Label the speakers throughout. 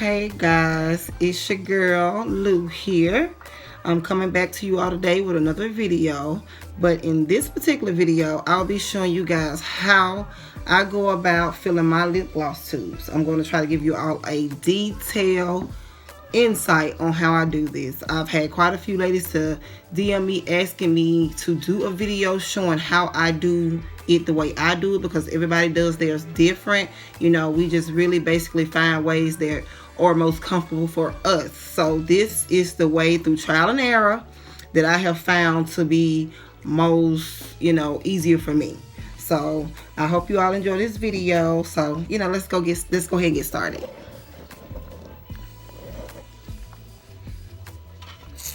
Speaker 1: Hey guys, it's your girl Lou here. I'm coming back to you all today with another video, but in this particular video I'll be showing you guys how I go about filling my lip gloss tubes. I'm going to try to give you all a detailed insight on how I do this. I've had quite a few ladies to DM me asking me to do a video showing how I do it the way I do it, because everybody does theirs different. You know, we just really basically find ways that are most comfortable for us. So this is the way, through trial and error, that I have found to be most, easier for me. So I hope you all enjoy this video. So, let's go ahead and get started.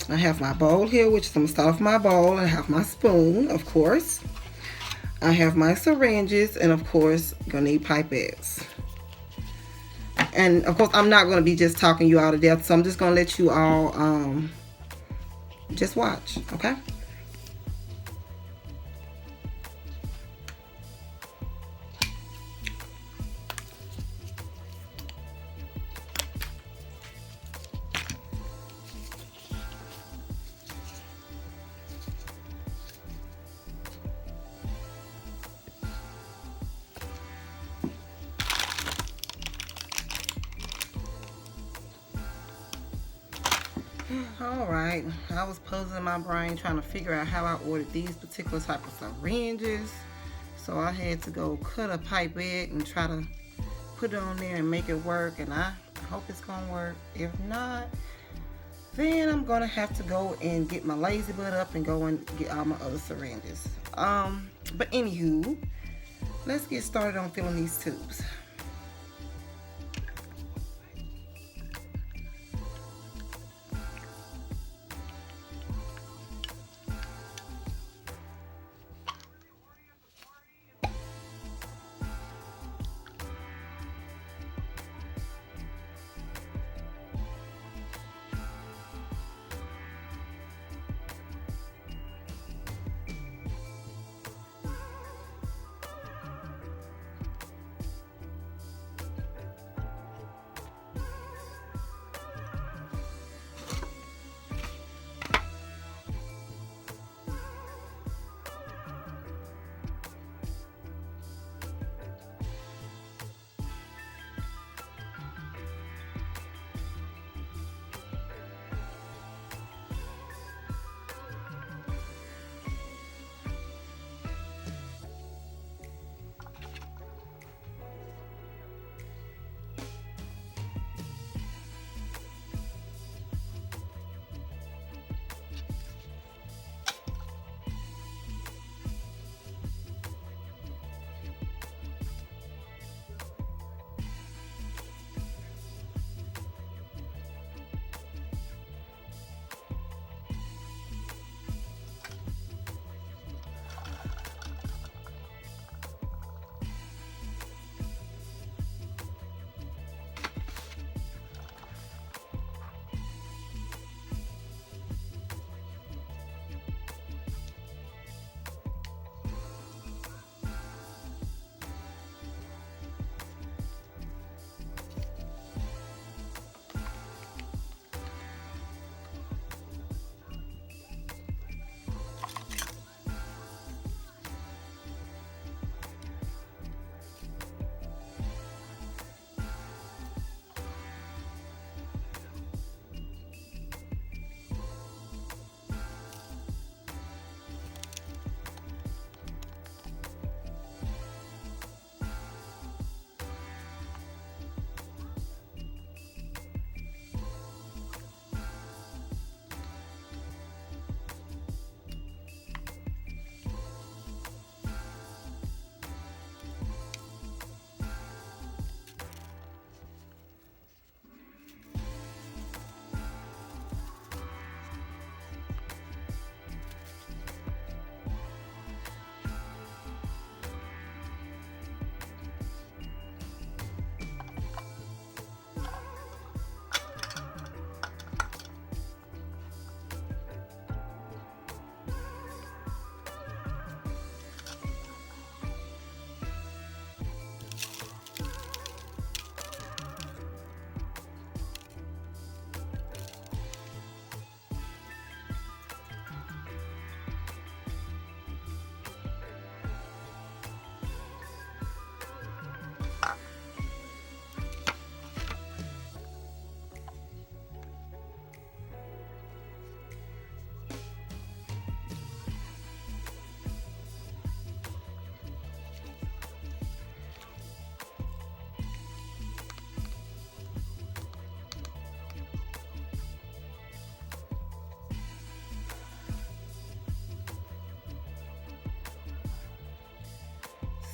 Speaker 1: I have my bowl here, which is, I'm gonna start off my bowl. I have my spoon, of course. I have my syringes, and of course, gonna need pipettes. And of course, I'm not gonna be just talking you all to death, so I'm just gonna let you all just watch, okay? Alright, I was puzzling in my brain trying to figure out how I ordered these particular type of syringes. So I had to go cut a pipette and try to put it on there and make it work, and I hope it's gonna work. If not, then I'm gonna have to go and get my lazy butt up and go and get all my other syringes. But anywho, let's get started on filling these tubes.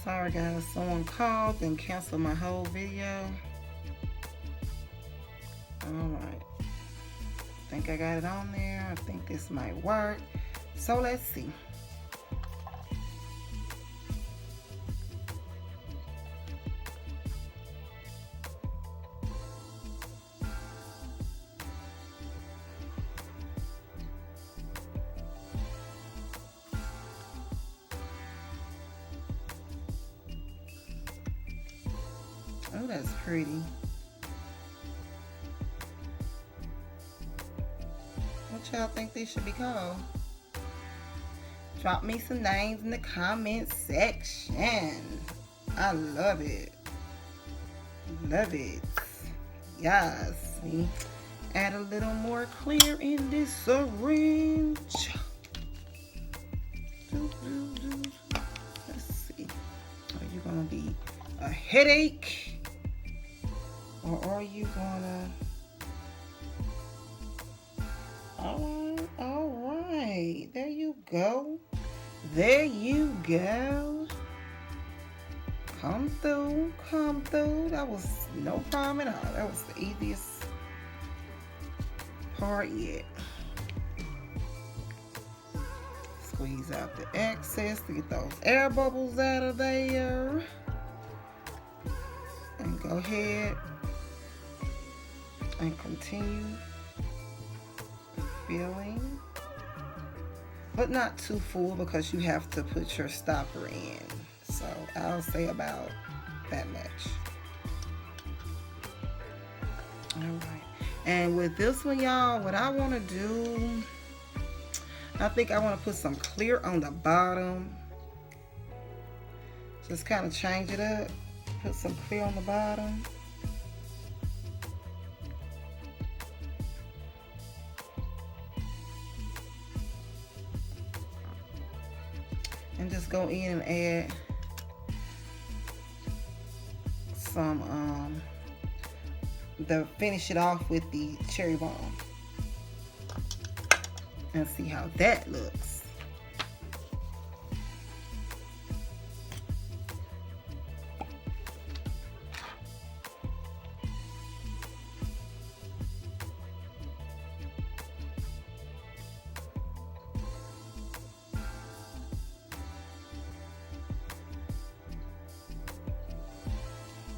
Speaker 1: Sorry guys, someone called and canceled my whole video. Alright. I think I got it on there. I think this might work. So let's see. Oh, that's pretty. What y'all think these should be called? Drop me some names in the comment section. I love it. Love it. Yes. See? Add a little more clear in this syringe. Let's see. Are you gonna be a headache? Or are you gonna... All right. There you go. There you go. Come through, come through. That was no problem at all. That was the easiest part yet. Squeeze out the excess to get those air bubbles out of there. And go ahead and continue filling, but not too full because you have to put your stopper in. So I'll say about that much. All right, and with this one, y'all, what I want to do, I think I want to put some clear on the bottom. Just kind of change it up. Put some clear on the bottom. And just go in and add some, finish it off with the cherry bomb. And see how that looks.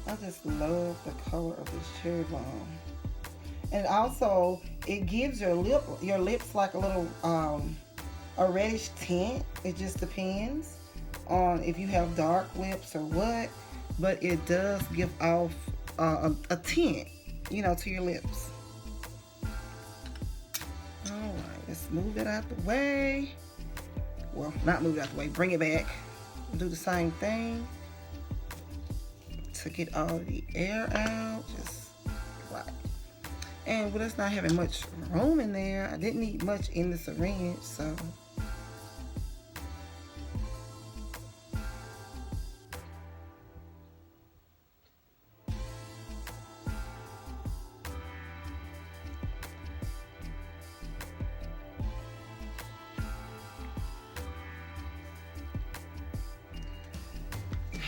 Speaker 1: I just love the color of this cherry bomb. And also, it gives your lips like a little a reddish tint. It just depends on if you have dark lips or what, but it does give off a tint, you know, to your lips. All right, let's move it out the way. Well, not move it out the way, bring it back. Do the same thing to get all the air out, just right. And with us not having much room in there, I didn't need much in the syringe, so.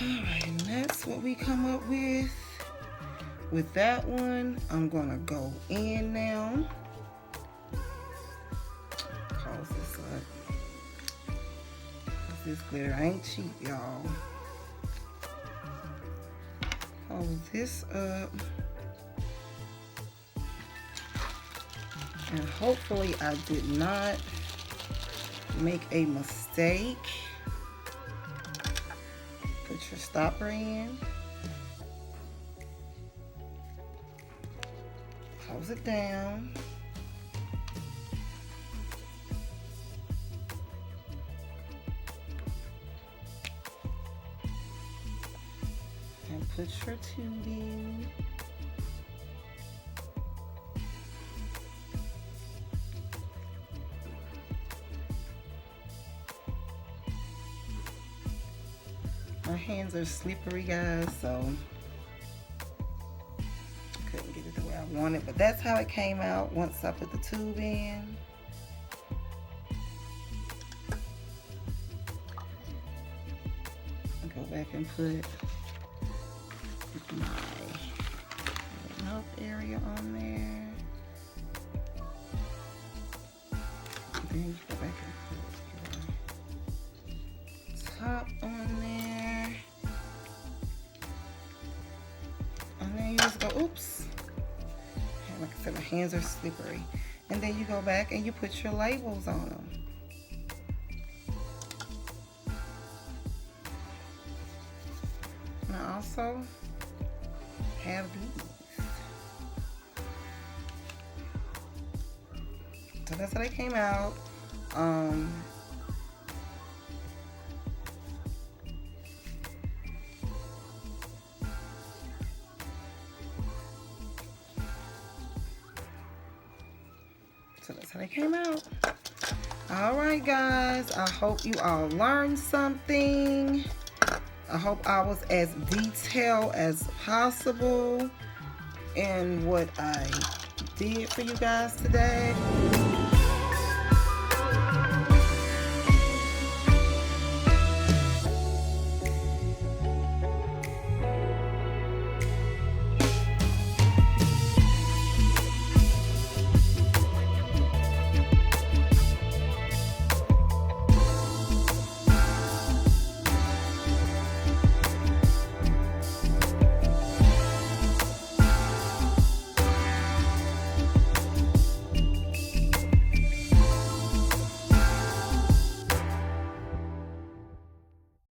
Speaker 1: Alright, and that's what we come up with. With that one, I'm gonna go in now. Close this up. This glitter ain't cheap, y'all. Close this up. And hopefully I did not make a mistake. Put your stopper in. Close it down. And put your tube in. My hands are slippery, guys, so couldn't get it the way I wanted, but that's how it came out once I put the tube in. go back and put my mouth area on there. And then you go back and put your top on there. And then you just go, oops. Like I said, my hands are slippery. And then you go back and you put your labels on them. And I also have these. So that's how they came out. So that's how they came out. All right, guys. I hope you all learned something. I hope I was as detailed as possible in what I did for you guys today.